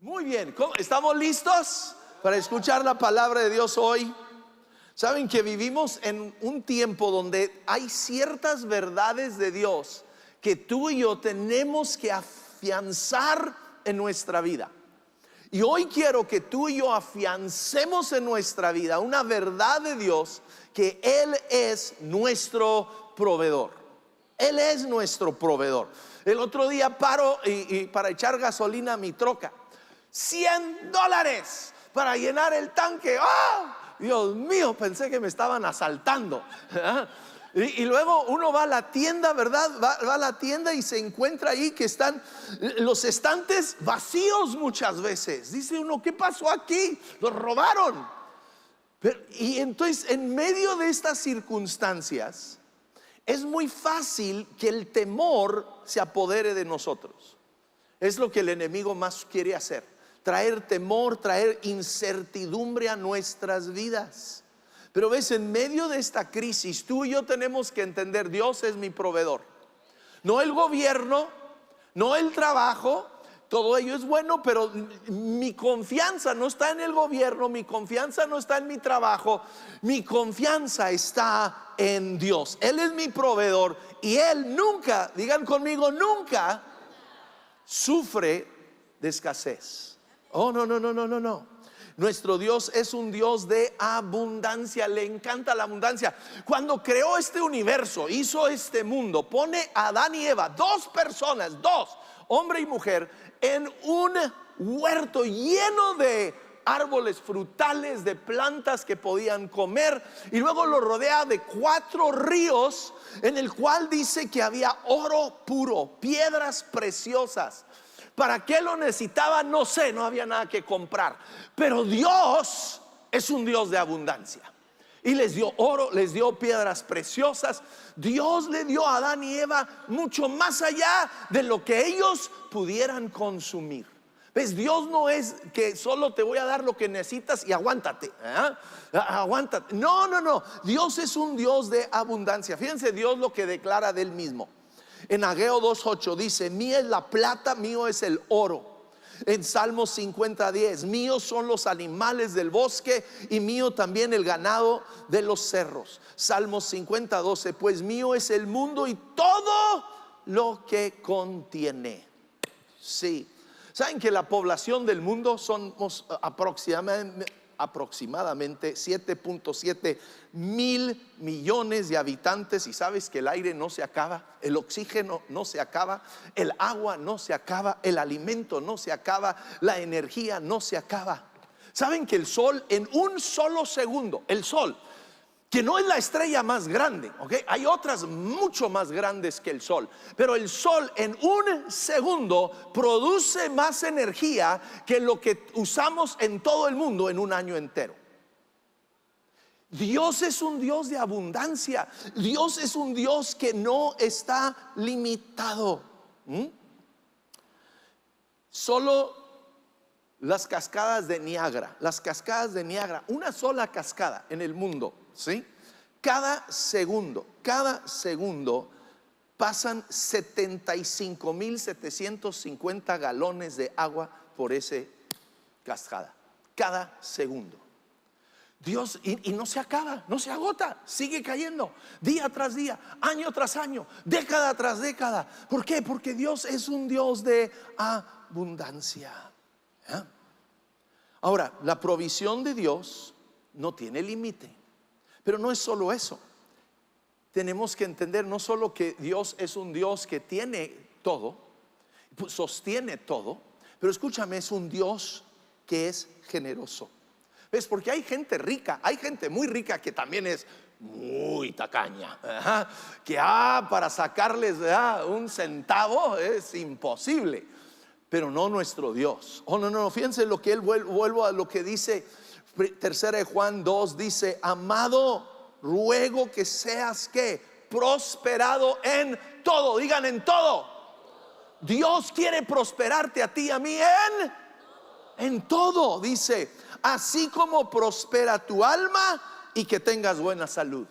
Muy bien, ¿estamos listos para escuchar la palabra de Dios hoy? Saben que vivimos en un tiempo donde hay ciertas verdades de Dios que tú y yo tenemos que afianzar en nuestra vida. Y hoy quiero que tú y yo afiancemos en nuestra vida una verdad de Dios, que Él es nuestro proveedor. Él es nuestro proveedor. El otro día paro y para echar gasolina a mi troca, $100 para llenar el tanque. ¡Oh! Dios mío, pensé que me estaban asaltando. Y luego uno va a la tienda, ¿verdad? Va a la tienda y se encuentra ahí que están los estantes vacíos muchas veces. Dice uno, ¿qué pasó aquí? Los robaron. Y entonces, en medio de estas circunstancias, es muy fácil que el temor se apodere de nosotros. Es lo que el enemigo más quiere hacer: traer temor, traer incertidumbre a nuestras vidas. Pero ves, en medio de esta crisis, tú y yo tenemos que entender: Dios es mi proveedor. No el gobierno, no el trabajo. Todo ello es bueno, pero mi confianza no está en el gobierno, mi confianza no está en mi trabajo, mi confianza está en Dios. Él es mi proveedor y Él nunca, digan conmigo, nunca sufre de escasez. Oh, no. Nuestro Dios es un Dios de abundancia, le encanta la abundancia. Cuando creó este universo, hizo este mundo, pone a Adán y Eva, dos personas, hombre y mujer, en un huerto lleno de árboles frutales, de plantas que podían comer, y luego lo rodea de 4 ríos, en el cual dice que había oro puro, piedras preciosas. ¿Para qué lo necesitaba? No sé, no había nada que comprar. Pero Dios es un Dios de abundancia. Y les dio oro, les dio piedras preciosas. Dios le dio a Adán y Eva mucho más allá de lo que ellos pudieran consumir. ¿Ves? Dios no es que solo te voy a dar lo que necesitas y aguántate, aguántate. No. Dios es un Dios de abundancia. Fíjense Dios lo que declara de Él mismo. En Ageo 2:8 dice: mía es la plata, mío es el oro. En Salmos 50:10, míos son los animales del bosque y mío también el ganado de los cerros. Salmos 50:12, pues mío es el mundo y todo lo que contiene. Sí, saben que la población del mundo somos aproximadamente 7.7 mil millones de habitantes. Y sabes que el aire no se acaba, el oxígeno no se acaba, el agua no se acaba, el alimento no se acaba, la energía no se acaba. Saben que el sol, en un solo segundo, el sol, que no es la estrella más grande, ¿okay? Hay otras mucho más grandes que el sol, pero el sol en un segundo produce más energía que lo que usamos en todo el mundo en un año entero. Dios es un Dios de abundancia. Dios es un Dios que no está limitado. Solo las cascadas de Niágara, una sola cascada en el mundo, ¿sí? Cada segundo pasan 75,750 galones de agua por esa cascada. Cada segundo. Dios, y no se acaba, no se agota, sigue cayendo día tras día, año tras año, década tras década. ¿Por qué? Porque Dios es un Dios de abundancia. Ahora, la provisión de Dios no tiene límite. Pero no es solo eso. Tenemos que entender no solo que Dios es un Dios que tiene todo, sostiene todo, pero escúchame, es un Dios que es generoso. ¿Ves? Porque hay gente rica, hay gente muy rica que también es muy tacaña, que para sacarles un centavo es imposible. Pero no nuestro Dios. Oh, no, fíjense lo que él, vuelvo a lo que dice 3 Juan 2, dice: amado, ruego que seas ¿qué? Prosperado en todo. Digan, en todo. Dios quiere prosperarte a ti y a mí en todo, dice, así como prospera tu alma y que tengas buena salud.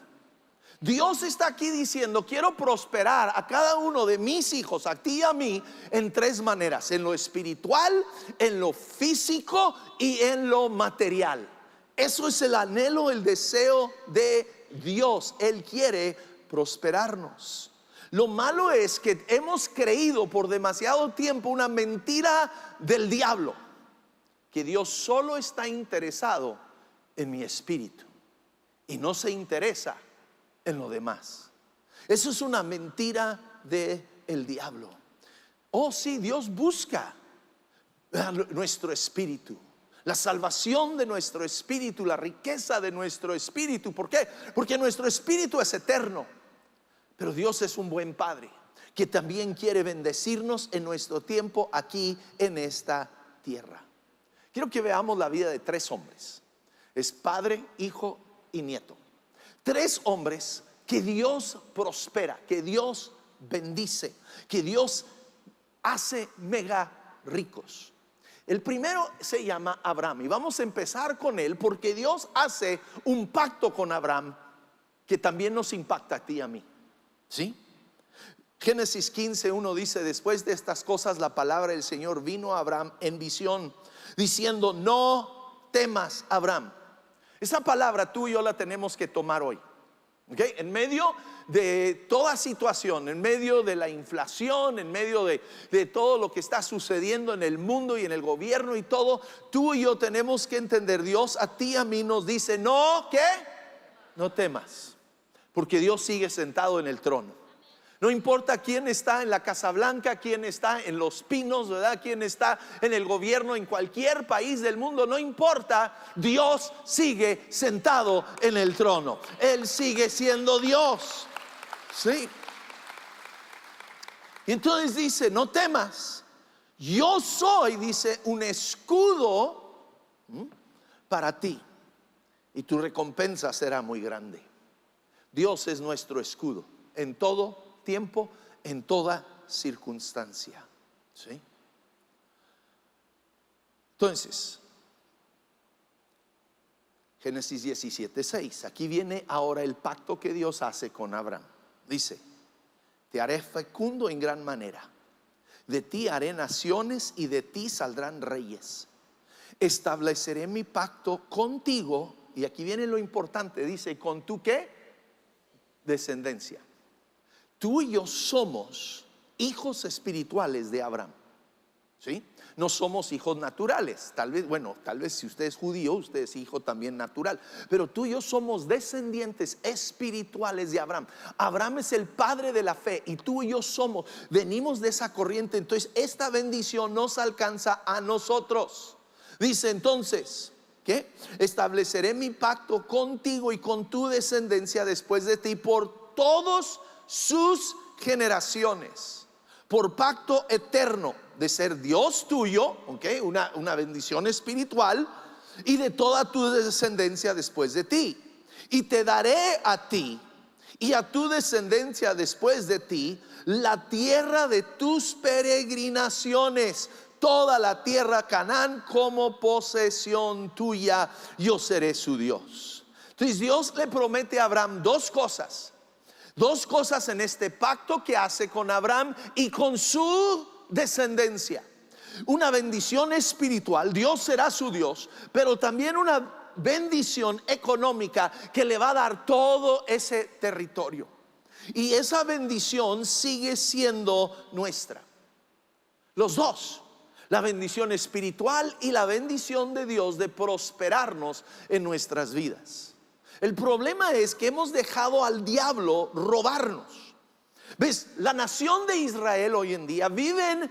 Dios está aquí diciendo: quiero prosperar a cada uno de mis hijos, a ti y a mí, en tres maneras: en lo espiritual, en lo físico y en lo material. Eso es el anhelo, el deseo de Dios. Él quiere prosperarnos. Lo malo es que hemos creído por demasiado tiempo una mentira del diablo, que Dios solo está interesado en mi espíritu y no se interesa en lo demás. Eso es una mentira del diablo. Oh sí, Dios busca nuestro espíritu, la salvación de nuestro espíritu, la riqueza de nuestro espíritu. ¿Por qué? Porque nuestro espíritu es eterno. Pero Dios es un buen Padre que también quiere bendecirnos en nuestro tiempo aquí en esta tierra. Quiero que veamos la vida de tres hombres. Es padre, hijo y nieto. Tres hombres que Dios prospera, que Dios bendice, que Dios hace mega ricos. El primero se llama Abraham y vamos a empezar con él porque Dios hace un pacto con Abraham que también nos impacta a ti y a mí. ¿Sí? Génesis 15:1 dice: después de estas cosas la palabra del Señor vino a Abraham en visión, diciendo: no temas, Abraham. Esa palabra tú y yo la tenemos que tomar hoy. ¿Okay? En medio de toda situación, en medio de la inflación, en medio de todo lo que está sucediendo en el mundo y en el gobierno y todo, tú y yo tenemos que entender: Dios a ti y a mí nos dice: no, ¿qué? No temas, porque Dios sigue sentado en el trono. No importa quién está en la Casa Blanca, quién está en Los Pinos, ¿verdad? Quién está en el gobierno en cualquier país del mundo, no importa. Dios sigue sentado en el trono. Él sigue siendo Dios. Sí. Y entonces dice: no temas, yo soy, dice, un escudo para ti, y tu recompensa será muy grande. Dios es nuestro escudo en todo tiempo, en toda circunstancia. ¿Sí? Entonces, Génesis 17:6, aquí viene ahora el pacto que Dios hace con Abraham. Dice: te haré fecundo en gran manera, de ti haré naciones y de ti saldrán reyes. Estableceré mi pacto contigo, y aquí viene lo importante, dice: con tu ¿qué? Descendencia. Tú y yo somos hijos espirituales de Abraham. ¿Sí? No somos hijos naturales. Tal vez si usted es judío, usted es hijo también natural. Pero tú y yo somos descendientes espirituales de Abraham. Abraham es el padre de la fe y tú y yo venimos de esa corriente. Entonces esta bendición nos alcanza a nosotros. Dice entonces: ¿qué? Estableceré mi pacto contigo y con tu descendencia después de ti por todos sus generaciones, por pacto eterno de ser Dios tuyo, ¿okay? Una bendición espiritual, y de toda tu descendencia después de ti. Y te daré a ti y a tu descendencia después de ti la tierra de tus peregrinaciones, toda la tierra Canaán como posesión tuya. Yo seré su Dios. Entonces Dios le promete a Abraham dos cosas en este pacto que hace con Abraham y con su descendencia: una bendición espiritual, Dios será su Dios, pero también una bendición económica que le va a dar todo ese territorio. Y esa bendición sigue siendo nuestra, los dos: la bendición espiritual y la bendición de Dios de prosperarnos en nuestras vidas. El problema es que hemos dejado al diablo robarnos. ¿Ves? La nación de Israel hoy en día viven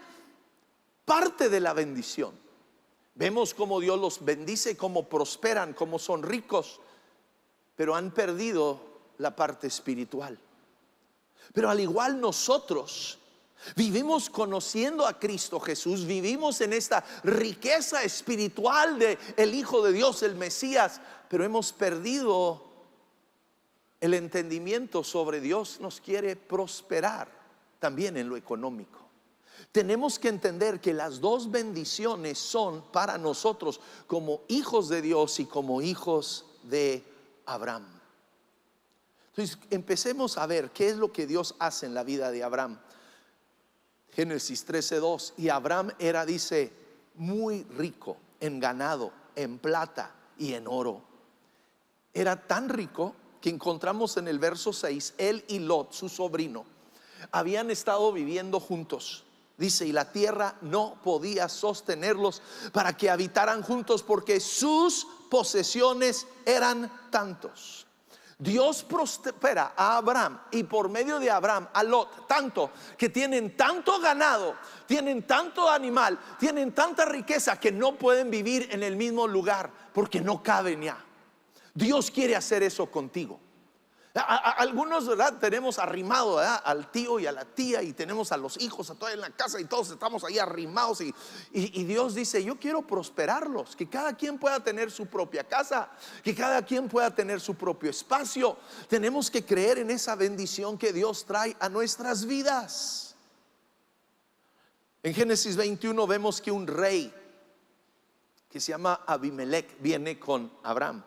parte de la bendición. Vemos cómo Dios los bendice, cómo prosperan, cómo son ricos, pero han perdido la parte espiritual. Pero al igual nosotros vivimos conociendo a Cristo Jesús, vivimos en esta riqueza espiritual de el Hijo de Dios, el Mesías, pero hemos perdido el entendimiento sobre Dios. Nos quiere prosperar también en lo económico. Tenemos que entender que las dos bendiciones son para nosotros como hijos de Dios y como hijos de Abraham. Entonces empecemos a ver qué es lo que Dios hace en la vida de Abraham. Génesis 13:2. Y Abraham era, dice, muy rico en ganado, en plata y en oro. Era tan rico que encontramos en el verso 6, él y Lot, su sobrino, habían estado viviendo juntos. Dice, y la tierra no podía sostenerlos para que habitaran juntos, porque sus posesiones eran tantos. Dios prospera a Abraham, y por medio de Abraham a Lot, tanto que tienen tanto ganado, tienen tanto animal, tienen tanta riqueza que no pueden vivir en el mismo lugar porque no caben ya. Dios quiere hacer eso contigo. Algunos, ¿verdad?, tenemos arrimado, ¿verdad?, al tío y a la tía, y tenemos a los hijos a todos en la casa, y todos estamos ahí arrimados, y Dios dice, yo quiero prosperarlos, que cada quien pueda tener su propia casa, que cada quien pueda tener su propio espacio. Tenemos que creer en esa bendición que Dios trae a nuestras vidas. En Génesis 21 vemos que un rey que se llama Abimelech viene con Abraham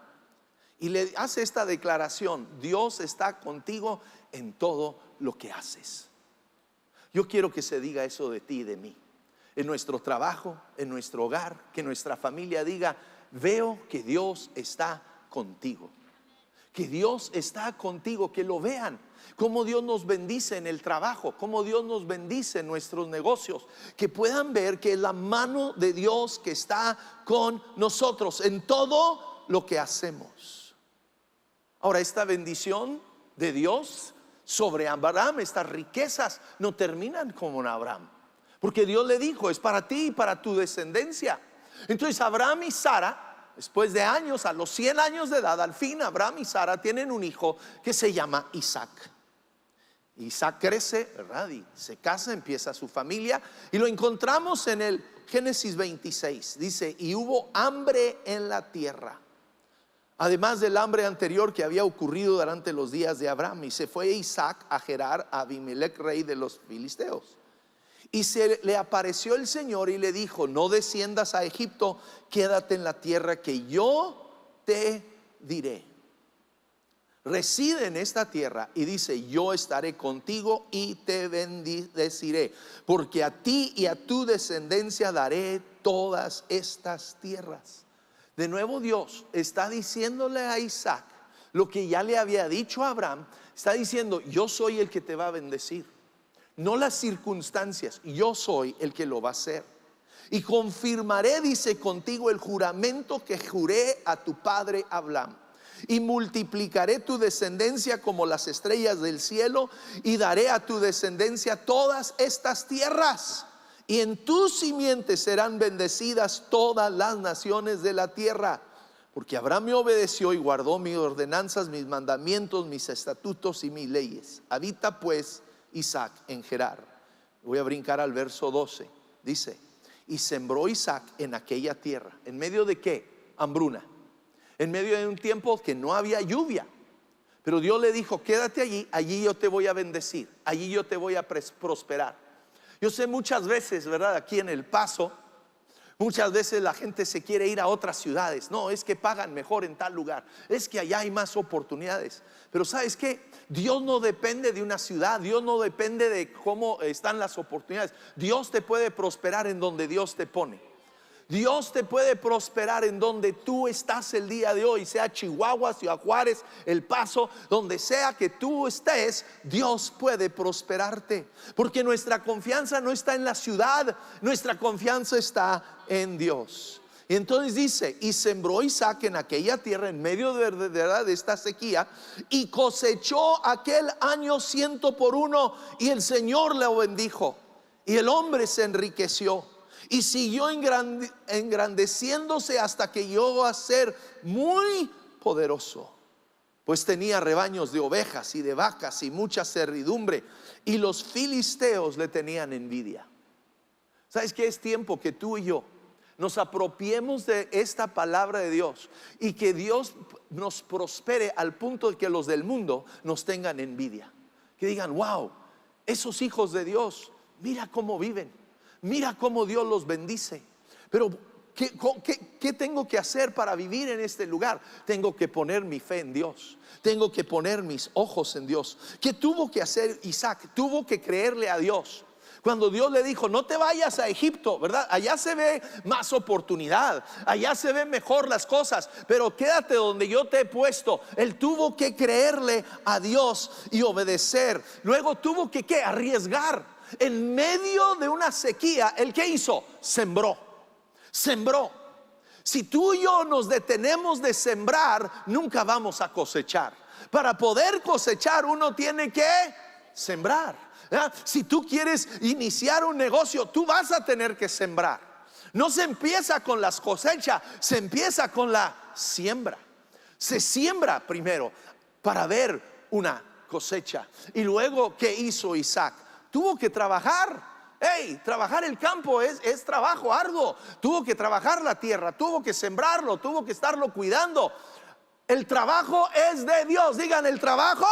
y le hace esta declaración: Dios está contigo en todo lo que haces. Yo quiero que se diga eso de ti y de mí, en nuestro trabajo, en nuestro hogar, que nuestra familia diga: veo que Dios está contigo, que Dios está contigo, que lo vean, cómo Dios nos bendice en el trabajo, cómo Dios nos bendice en nuestros negocios, que puedan ver que es la mano de Dios que está con nosotros en todo lo que hacemos. Ahora, esta bendición de Dios sobre Abraham, estas riquezas no terminan como en Abraham, porque Dios le dijo: es para ti y para tu descendencia. Entonces Abraham y Sara, después de años, a los 100 años de edad, al fin Abraham y Sara tienen un hijo que se llama Isaac. Isaac crece, ¿verdad?, y se casa, empieza su familia, y lo encontramos en el Génesis 26. Dice: y hubo hambre en la tierra, además del hambre anterior que había ocurrido durante los días de Abraham. Y se fue Isaac a Gerar a Abimelech, rey de los filisteos. Y se le apareció el Señor y le dijo: no desciendas a Egipto, quédate en la tierra que yo te diré. Reside en esta tierra, y dice: yo estaré contigo y te bendeciré, porque a ti y a tu descendencia daré todas estas tierras. De nuevo Dios está diciéndole a Isaac lo que ya le había dicho a Abraham. Está diciendo: yo soy el que te va a bendecir, no las circunstancias, yo soy el que lo va a hacer. Y confirmaré, dice, contigo el juramento que juré a tu padre Abraham, y multiplicaré tu descendencia como las estrellas del cielo, y daré a tu descendencia todas estas tierras, y en tus simientes serán bendecidas todas las naciones de la tierra. Porque Abraham me obedeció y guardó mis ordenanzas, mis mandamientos, mis estatutos y mis leyes. Habita pues Isaac en Gerar. Voy a brincar al verso 12. Dice: y sembró Isaac en aquella tierra. ¿En medio de qué? Hambruna. En medio de un tiempo que no había lluvia. Pero Dios le dijo: quédate allí, allí yo te voy a bendecir, allí yo te voy a prosperar. Yo sé, muchas veces, ¿verdad?, aquí en El Paso, muchas veces la gente se quiere ir a otras ciudades. No, es que pagan mejor en tal lugar, es que allá hay más oportunidades. Pero ¿sabes qué? Dios no depende de una ciudad, Dios no depende de cómo están las oportunidades. Dios te puede prosperar en donde Dios te pone. Dios te puede prosperar en donde tú estás el día de hoy, sea Chihuahua, Ciudad Juárez, El Paso, donde sea que tú estés. Dios puede prosperarte, porque nuestra confianza no está en la ciudad, nuestra confianza está en Dios. Y entonces dice: y sembró Isaac en aquella tierra en medio de esta sequía, y cosechó aquel año 100 por 1, y el Señor le bendijo, y el hombre se enriqueció y siguió engrandeciéndose hasta que llegó a ser muy poderoso, pues tenía rebaños de ovejas y de vacas y mucha servidumbre, y los filisteos le tenían envidia. ¿Sabes qué? Es tiempo que tú y yo nos apropiemos de esta palabra de Dios, y que Dios nos prospere al punto de que los del mundo nos tengan envidia, que digan: wow, esos hijos de Dios, mira cómo viven, mira cómo Dios los bendice. Pero ¿qué tengo que hacer para vivir en este lugar? Tengo que poner mi fe en Dios. Tengo que poner mis ojos en Dios. ¿Qué tuvo que hacer Isaac? Tuvo que creerle a Dios. Cuando Dios le dijo, no te vayas a Egipto, ¿verdad? Allá se ve más oportunidad, allá se ven mejor las cosas, pero quédate donde yo te he puesto. Él tuvo que creerle a Dios y obedecer. Luego tuvo que ¿qué? Arriesgar. En medio de una sequía, ¿el qué hizo? Sembró. Si tú y yo nos detenemos de sembrar, nunca vamos a cosechar. Para poder cosechar, uno tiene que sembrar. Si tú quieres iniciar un negocio, tú vas a tener que sembrar. No se empieza con las cosechas, se empieza con la siembra. Se siembra primero para ver una cosecha. Y luego, ¿qué hizo Isaac? Tuvo que trabajar. Trabajar el campo es trabajo arduo. Tuvo que trabajar la tierra, tuvo que sembrarlo, tuvo que estarlo cuidando. El trabajo es de Dios. Digan, el trabajo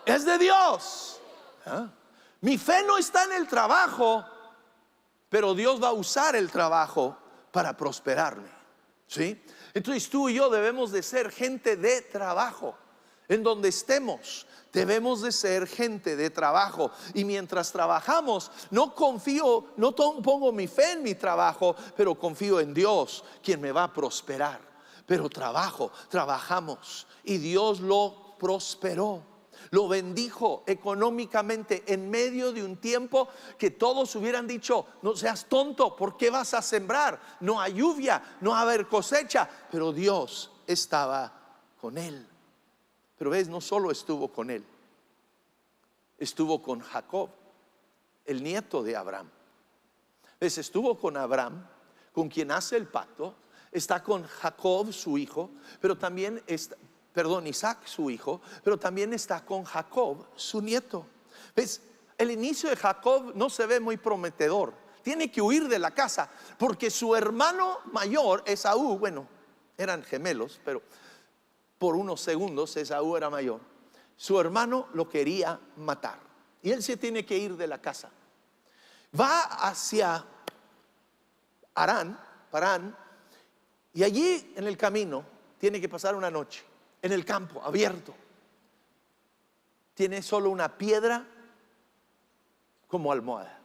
es de Dios. Mi fe no está en el trabajo, pero Dios va a usar el trabajo para prosperarme. ¿Sí? Entonces tú y yo debemos de ser gente de trabajo. En donde estemos, debemos de ser gente de trabajo. Y mientras trabajamos, no pongo mi fe en mi trabajo, pero confío en Dios, quien me va a prosperar. Pero trabajamos y Dios lo prosperó. Lo bendijo económicamente en medio de un tiempo que todos hubieran dicho, no seas tonto, ¿por qué vas a sembrar? No hay lluvia, no va a haber cosecha. Pero Dios estaba con él. Pero ves, no solo estuvo con él, estuvo con Jacob, el nieto de Abraham. Ves, estuvo con Abraham, con quien hace el pacto. Está con Jacob, su hijo, pero también Isaac, su hijo, pero también está con Jacob, su nieto. ¿Ves? El inicio de Jacob no se ve muy prometedor. Tiene que huir de la casa porque su hermano mayor, Esaú, bueno, eran gemelos, pero por unos segundos Esaú era mayor. Su hermano lo quería matar y él se tiene que ir de la casa. Va hacia Parán, y allí en el camino tiene que pasar una noche. En el campo abierto tiene solo una piedra como almohada.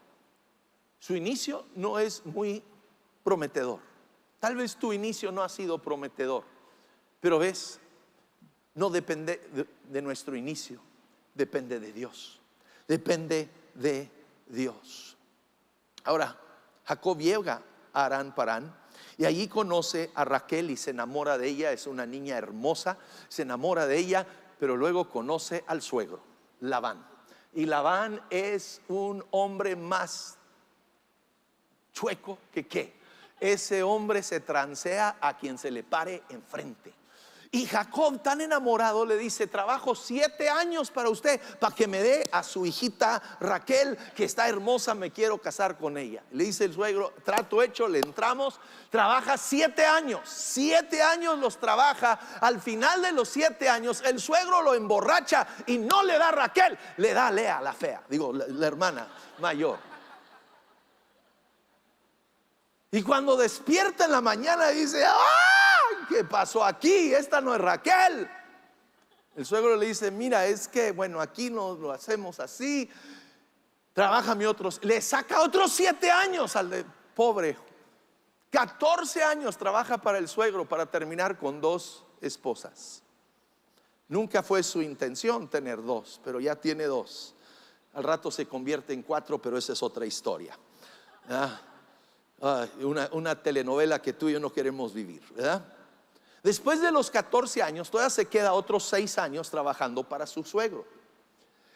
Su inicio no es muy prometedor. Tal vez tu inicio no ha sido prometedor, pero ves, no depende de nuestro inicio, depende de Dios. Depende de Dios. Ahora, Jacob llega a Parán y allí conoce a Raquel y se enamora de ella. Es una niña hermosa, se enamora de ella, pero luego conoce al suegro, Labán. Y Labán es un hombre más chueco que qué. Ese hombre se transea a quien se le pare enfrente. Y Jacob, tan enamorado, le dice: trabajo 7 años para usted, para que me dé a su hijita Raquel, que está hermosa, me quiero casar con ella. Le dice el suegro: trato hecho, le entramos. Trabaja 7 años, 7 años los trabaja. Al final de los 7 años, el suegro lo emborracha y no le da a Raquel, le da a Lea, la fea, digo, la hermana mayor. Y cuando despierta en la mañana dice: ¡ah! ¿Qué pasó aquí? Esta no es Raquel. El suegro le dice: mira, es que bueno, aquí no lo hacemos así. Trabájame otros. Le saca otros 7 años al de pobre. 14 años trabaja para el suegro para terminar con 2 esposas. Nunca fue su intención tener 2, pero ya tiene 2. Al rato se convierte en 4, pero esa es otra historia. Una telenovela que tú y yo no queremos vivir, ¿verdad? Después de los 14 años, todavía se queda otros 6 años trabajando para su suegro.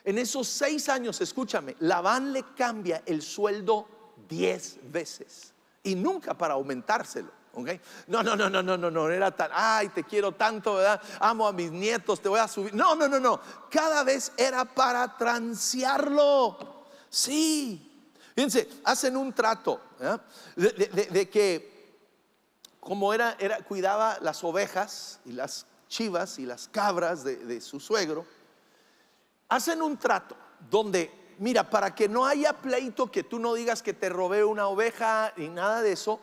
En esos 6 años, escúchame, Labán le cambia el sueldo 10 veces y nunca para aumentárselo. ¿Okay? No era tan, ay, te quiero tanto, ¿verdad? Amo a mis nietos, te voy a subir. No. Cada vez era para transearlo. Sí. Fíjense, hacen un trato, ¿verdad? De que como cuidaba las ovejas y las chivas y las cabras de su suegro. Hacen un trato donde, mira, para que no haya pleito, que tú no digas que te robé una oveja ni nada de eso,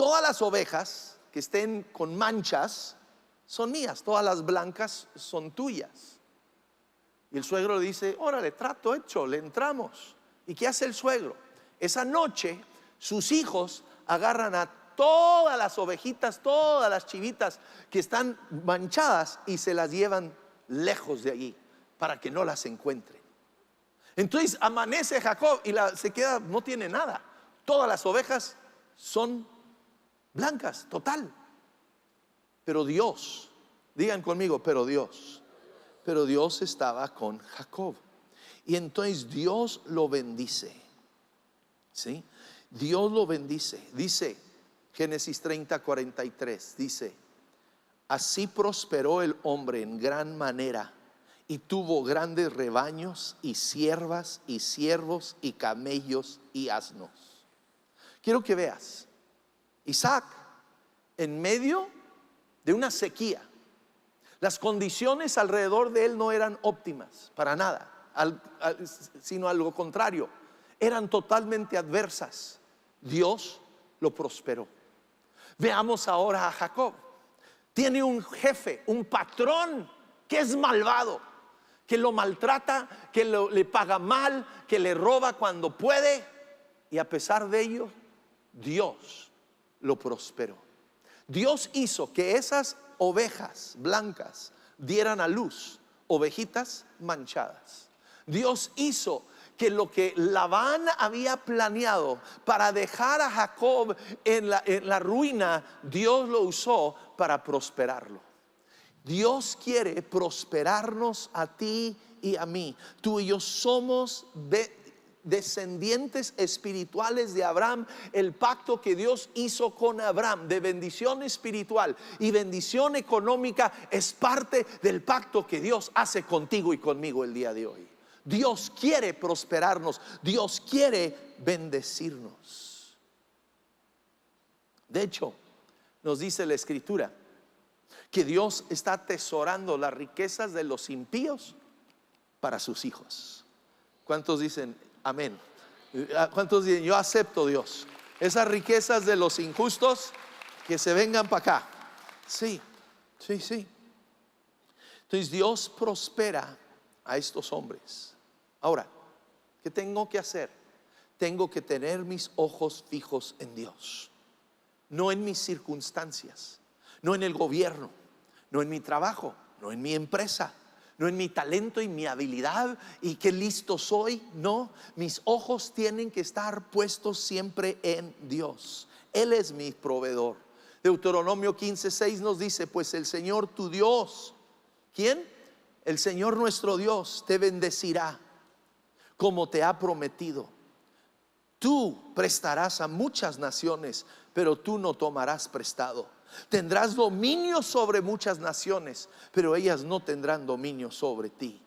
todas las ovejas que estén con manchas son mías, todas las blancas son tuyas. Y el suegro le dice, órale, trato hecho, le entramos. ¿Y qué hace el suegro? Esa noche sus hijos agarran a todas las ovejitas, todas las chivitas que están manchadas y se las llevan lejos de allí para que no las encuentren. Entonces amanece Jacob y se queda, no tiene nada. Todas las ovejas son blancas, total. Pero Dios, digan conmigo, pero Dios estaba con Jacob. Y entonces Dios lo bendice. ¿Sí? Dios lo bendice. Dice Génesis 30:43, dice: así prosperó el hombre en gran manera, y tuvo grandes rebaños y siervas y siervos y camellos y asnos. Quiero que veas, Isaac en medio de una sequía, las condiciones alrededor de él no eran óptimas para nada, sino al lo contrario, eran totalmente adversas. Dios lo prosperó. Veamos ahora a Jacob. Tiene un jefe, un patrón que es malvado, que lo maltrata, que le paga mal, que le roba cuando puede, y a pesar de ello Dios lo prosperó. Dios hizo que esas ovejas blancas dieran a luz ovejitas manchadas. Dios hizo que lo que Labán había planeado para dejar a Jacob en la ruina, Dios lo usó para prosperarlo. Dios quiere prosperarnos a ti y a mí. Tú y yo somos descendientes espirituales de Abraham. El pacto que Dios hizo con Abraham de bendición espiritual y bendición económica es parte del pacto que Dios hace contigo y conmigo el día de hoy. Dios quiere prosperarnos, Dios quiere bendecirnos. De hecho, nos dice la Escritura que Dios está atesorando las riquezas de los impíos para sus hijos. ¿Cuántos dicen amén? ¿Cuántos dicen yo acepto, Dios, esas riquezas de los injustos, que se vengan para acá? Sí, sí, sí. Entonces Dios prospera a estos hombres. Ahora, ¿qué tengo que hacer? Tengo que tener mis ojos fijos en Dios, no en mis circunstancias, no en el gobierno, no en mi trabajo, no en mi empresa, no en mi talento y mi habilidad y qué listo soy. No, mis ojos tienen que estar puestos siempre en Dios. Él es mi proveedor. Deuteronomio 15:6 nos dice: pues el Señor tu Dios, ¿quién? El Señor nuestro Dios te bendecirá como te ha prometido. Tú prestarás a muchas naciones, pero tú no tomarás prestado. Tendrás dominio sobre muchas naciones, pero ellas no tendrán dominio sobre ti.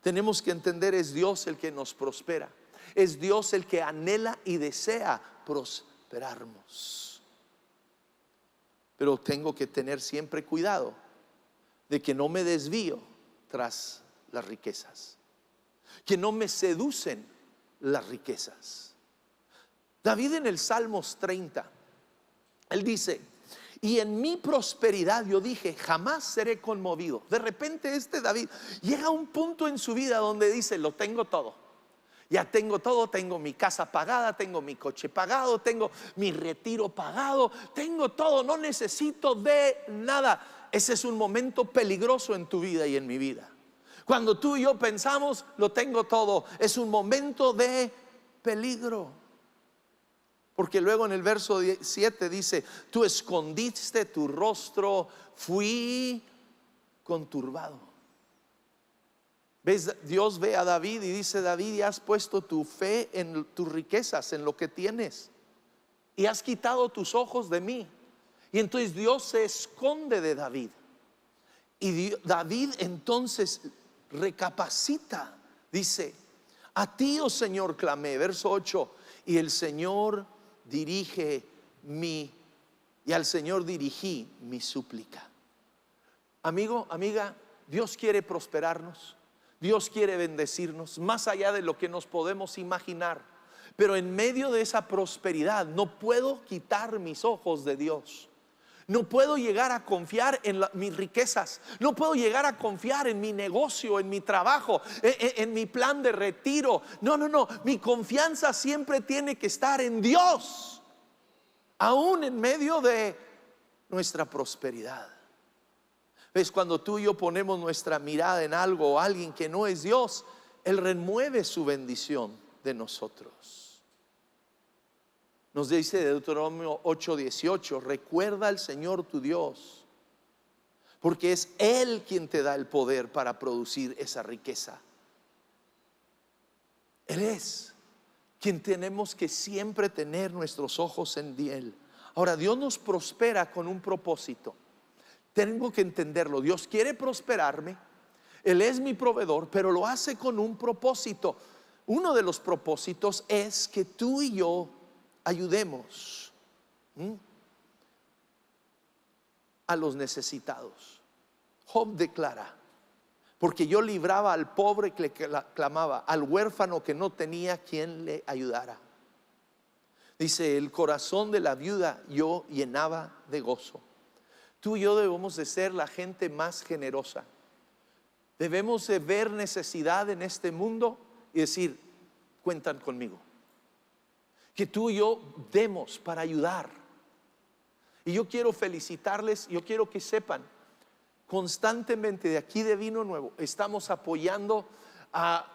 Tenemos que entender, es Dios el que nos prospera. Es Dios el que anhela y desea prosperarnos. Pero tengo que tener siempre cuidado de que no me desvío tras las riquezas, que no me seducen las riquezas. David en el Salmos 30, él dice: y en mi prosperidad yo dije, jamás seré conmovido. De repente David llega a un punto en su vida donde dice: lo tengo todo, ya tengo todo, tengo mi casa pagada, tengo mi coche pagado, tengo mi retiro pagado, tengo todo, no necesito de nada. Ese es un momento peligroso en tu vida y en mi vida. Cuando tú y yo pensamos, lo tengo todo, es un momento de peligro. Porque luego en el verso 7 dice: tú escondiste tu rostro, fui conturbado. ¿Ves? Dios ve a David y dice: David, ya has puesto tu fe en tus riquezas, en lo que tienes, y has quitado tus ojos de mí. Y entonces Dios se esconde de David. Y David entonces recapacita, dice: a ti, oh Señor, clamé. Verso 8: y el Señor y al Señor dirigí mi súplica. Amigo, amiga, Dios quiere prosperarnos, Dios quiere bendecirnos más allá de lo que nos podemos imaginar. pero en medio de esa prosperidad no puedo quitar mis ojos de Dios. No puedo llegar a confiar en mis riquezas. No puedo llegar a confiar en mi negocio, en mi trabajo, en mi plan de retiro. No. Mi confianza siempre tiene que estar en Dios, aún en medio de nuestra prosperidad. ¿Ves? Cuando tú y yo ponemos nuestra mirada en algo o alguien que no es Dios, Él remueve su bendición de nosotros. Nos dice Deuteronomio 8:18: recuerda al Señor tu Dios, porque es Él quien te da el poder para producir esa riqueza. Él es quien tenemos que siempre tener nuestros ojos en Él. Ahora, Dios nos prospera con un propósito. Tengo que entenderlo. Dios quiere prosperarme, Él es mi proveedor, pero lo hace con un propósito. Uno de los propósitos es que tú y yo ayudemos a los necesitados. Job declara: porque yo libraba al pobre que le clamaba, al huérfano que no tenía quien le ayudara. Dice: el corazón de la viuda yo llenaba de gozo. Tú y yo debemos de ser la gente más generosa. Debemos de ver necesidad en este mundo y decir: cuentan conmigo. Que tú y yo demos para ayudar. Y yo quiero felicitarles. Yo quiero que sepan, constantemente de aquí de Vino Nuevo estamos apoyando a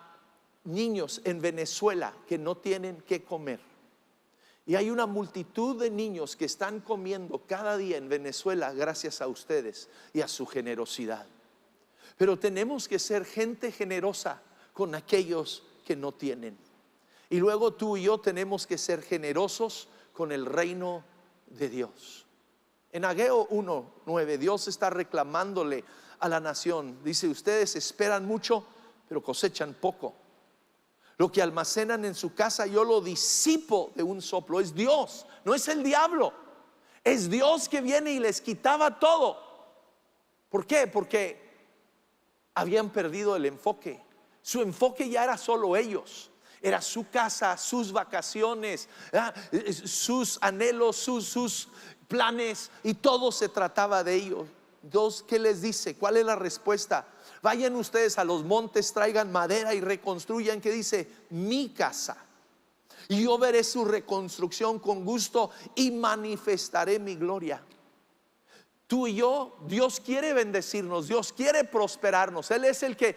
niños en Venezuela que no tienen qué comer. Y hay una multitud de niños que están comiendo cada día en Venezuela gracias a ustedes y a su generosidad. Pero tenemos que ser gente generosa con aquellos que no tienen. Y luego tú y yo tenemos que ser generosos con el reino de Dios. En Ageo 1:9 Dios está reclamándole a la nación. Dice: ustedes esperan mucho, pero cosechan poco. Lo que almacenan en su casa yo lo disipo de un soplo. Es Dios, no es el diablo. Es Dios que viene y les quitaba todo. ¿Por qué? Porque habían perdido el enfoque. Su enfoque ya era solo ellos. Era su casa, sus vacaciones, sus anhelos, sus planes, y todo se trataba de ellos. Dios, ¿qué les dice? ¿Cuál es la respuesta? Vayan ustedes a los montes, traigan madera y reconstruyan. ¿Qué dice? Mi casa. Y yo veré su reconstrucción con gusto y manifestaré mi gloria. Tú y yo, Dios quiere bendecirnos, Dios quiere prosperarnos. Él es el que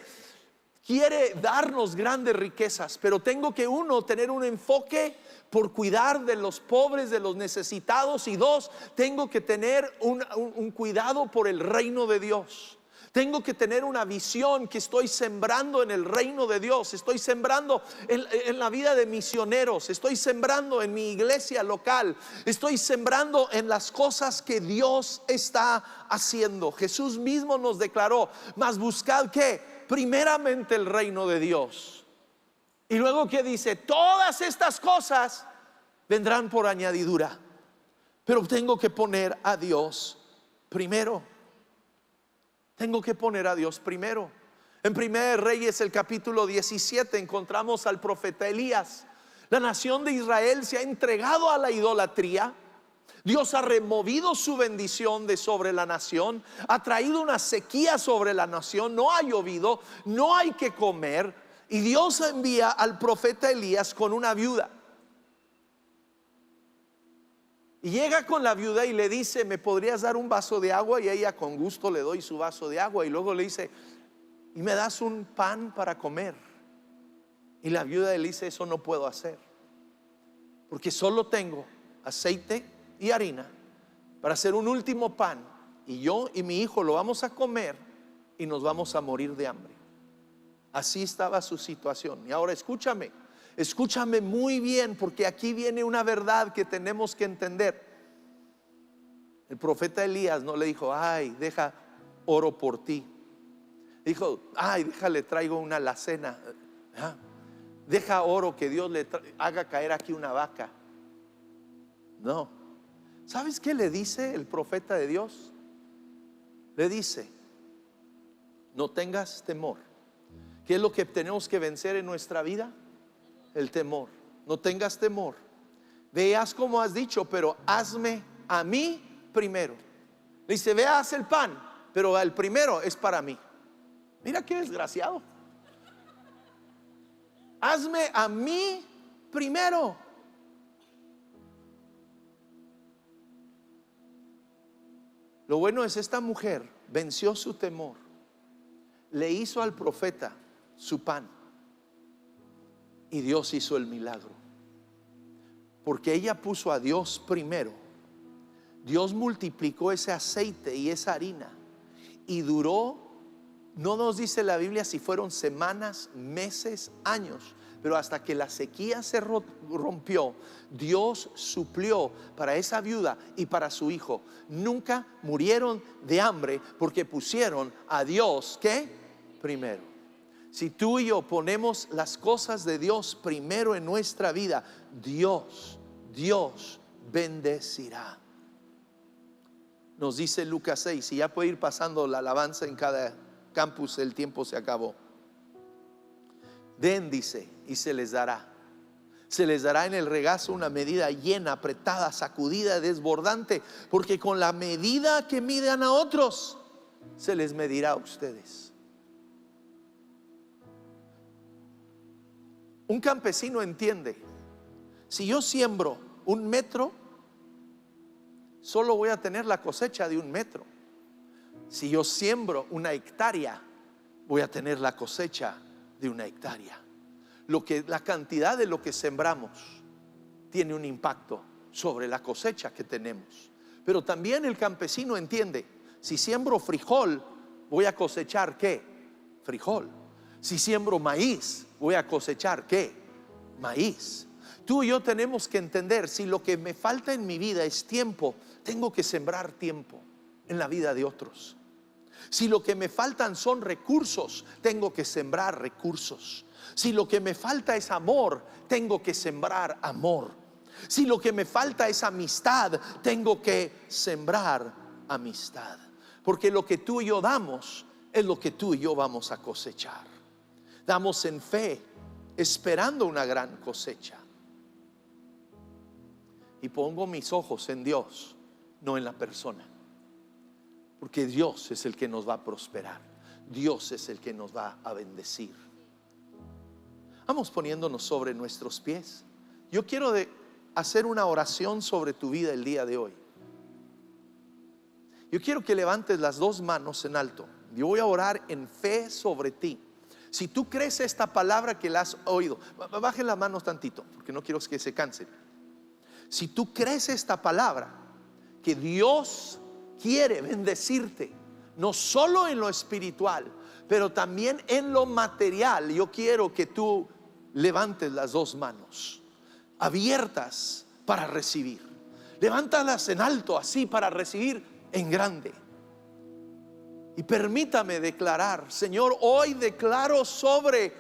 quiere darnos grandes riquezas, pero tengo que tener un enfoque por cuidar de los pobres, de los necesitados, y dos, tengo que tener un cuidado por el reino de Dios. Tengo que tener una visión que estoy sembrando en el reino de Dios. Estoy sembrando en la vida de misioneros. Estoy sembrando en mi iglesia local. Estoy sembrando en las cosas que Dios está haciendo. Jesús mismo nos declaró: mas buscad ¿qué? Primeramente el reino de Dios. Y luego ¿qué dice? Todas estas cosas vendrán por añadidura. Pero tengo que poner a Dios primero. Tengo que poner a Dios primero. En 1 Reyes, el capítulo 17, encontramos al profeta Elías. La nación de Israel se ha entregado a la idolatría. Dios ha removido su bendición de sobre la nación, ha traído una sequía sobre la nación, no ha llovido, no hay que comer, y Dios envía al profeta Elías con una viuda. Y llega con la viuda y le dice: ¿me podrías dar un vaso de agua? Y ella con gusto le doy su vaso de agua. Y luego le dice: ¿y me das un pan para comer? Y la viuda le dice: eso no puedo hacer, porque solo tengo aceite y harina para hacer un último pan, y yo y mi hijo lo vamos a comer y nos vamos a morir de hambre. Así estaba su situación. Y ahora escúchame muy bien, porque aquí viene una verdad que tenemos que entender. El profeta Elías no le dijo: ay, deja oro por ti. Dijo: ay, déjale, traigo una alacena. Deja oro, que Dios le haga caer aquí una vaca. No. ¿Sabes qué le dice el profeta de Dios? Le dice: no tengas temor. ¿Qué es lo que tenemos que vencer en nuestra vida? El temor. no tengas temor. Veas como has dicho, pero hazme a mí primero. Le dice, ve, haz el pan, pero el primero es para mí. Mira qué desgraciado. Hazme a mí primero. Lo bueno es, esta mujer venció su temor, le hizo al profeta su pan y Dios hizo el milagro. Porque ella puso a Dios primero. Dios multiplicó ese aceite y esa harina y duró, no nos dice la Biblia si fueron semanas, meses, años, pero hasta que la sequía se rompió, Dios suplió para esa viuda y para su hijo. Nunca murieron de hambre porque pusieron a Dios, ¿qué? Primero. Si tú y yo ponemos las cosas de Dios primero en nuestra vida, Dios bendecirá. Nos dice Lucas 6, y ya puede ir pasando la alabanza en cada campus, el tiempo se acabó. Den, dice, y se les dará. Se les dará en el regazo una medida llena, apretada, sacudida, desbordante, porque con la medida que midan a otros, se les medirá a ustedes. Un campesino entiende, si yo siembro 1 metro, solo voy a tener la cosecha de 1 metro. Si yo siembro 1 hectárea, voy a tener la cosecha de 1 hectárea. La cantidad de lo que sembramos tiene un impacto sobre la cosecha que tenemos. Pero también el campesino entiende, si siembro frijol, voy a cosechar ¿qué? Frijol. Si siembro maíz, voy a cosechar ¿qué? Maíz. Tú y yo tenemos que entender, si lo que me falta en mi vida es tiempo, tengo que sembrar tiempo en la vida de otros. Si lo que me faltan son recursos, tengo que sembrar recursos. Si lo que me falta es amor, tengo que sembrar amor. Si lo que me falta es amistad, tengo que sembrar amistad. Porque lo que tú y yo damos es lo que tú y yo vamos a cosechar. Damos en fe, esperando una gran cosecha. Y pongo mis ojos en Dios, no en la persona. Porque Dios es el que nos va a prosperar. Dios es el que nos va a bendecir. Vamos poniéndonos sobre nuestros pies. Yo quiero hacer una oración sobre tu vida el día de hoy. Yo quiero que levantes las 2 manos en alto. Yo voy a orar en fe sobre ti. Si tú crees esta palabra que la has oído, bajen las manos tantito, porque no quiero que se cansen. Si tú crees esta palabra, que Dios quiere bendecirte, no solo en lo espiritual, pero también en lo material, yo quiero que tú levantes las 2 manos abiertas para recibir. Levántalas en alto, así, para recibir en grande. Y permítame declarar, Señor, hoy declaro sobre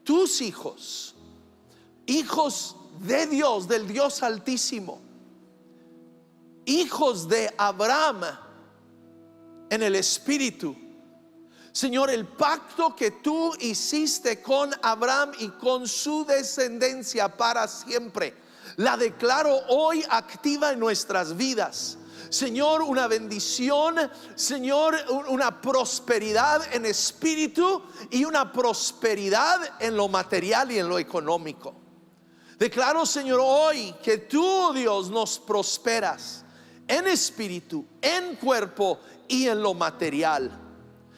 tus hijos, hijos de Dios, del Dios Altísimo, hijos de Abraham en el Espíritu. Señor, el pacto que tú hiciste con Abraham y con su descendencia para siempre, la declaro hoy activa en nuestras vidas. Señor, una bendición, Señor, una prosperidad en espíritu y una prosperidad en lo material y en lo económico. Declaro, Señor, hoy que tú, Dios, nos prosperas en espíritu, en cuerpo y en lo material.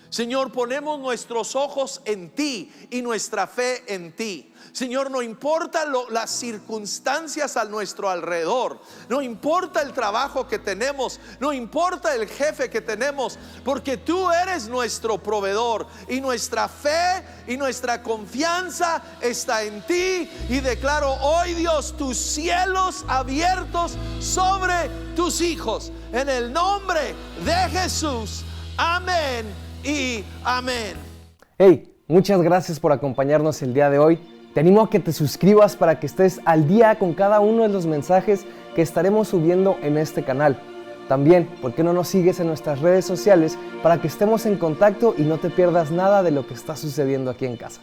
Señor, ponemos nuestros ojos en ti y nuestra fe en ti. Señor, no importa las circunstancias a nuestro alrededor, no importa el trabajo que tenemos, no importa el jefe que tenemos, porque tú eres nuestro proveedor y nuestra fe y nuestra confianza está en ti. Y declaro hoy, Dios, tus cielos abiertos sobre tus hijos, en el nombre de Jesús. Amén y amén. Hey, muchas gracias por acompañarnos el día de hoy. Te animo a que te suscribas para que estés al día con cada uno de los mensajes que estaremos subiendo en este canal. También, ¿por qué no nos sigues en nuestras redes sociales para que estemos en contacto y no te pierdas nada de lo que está sucediendo aquí en casa?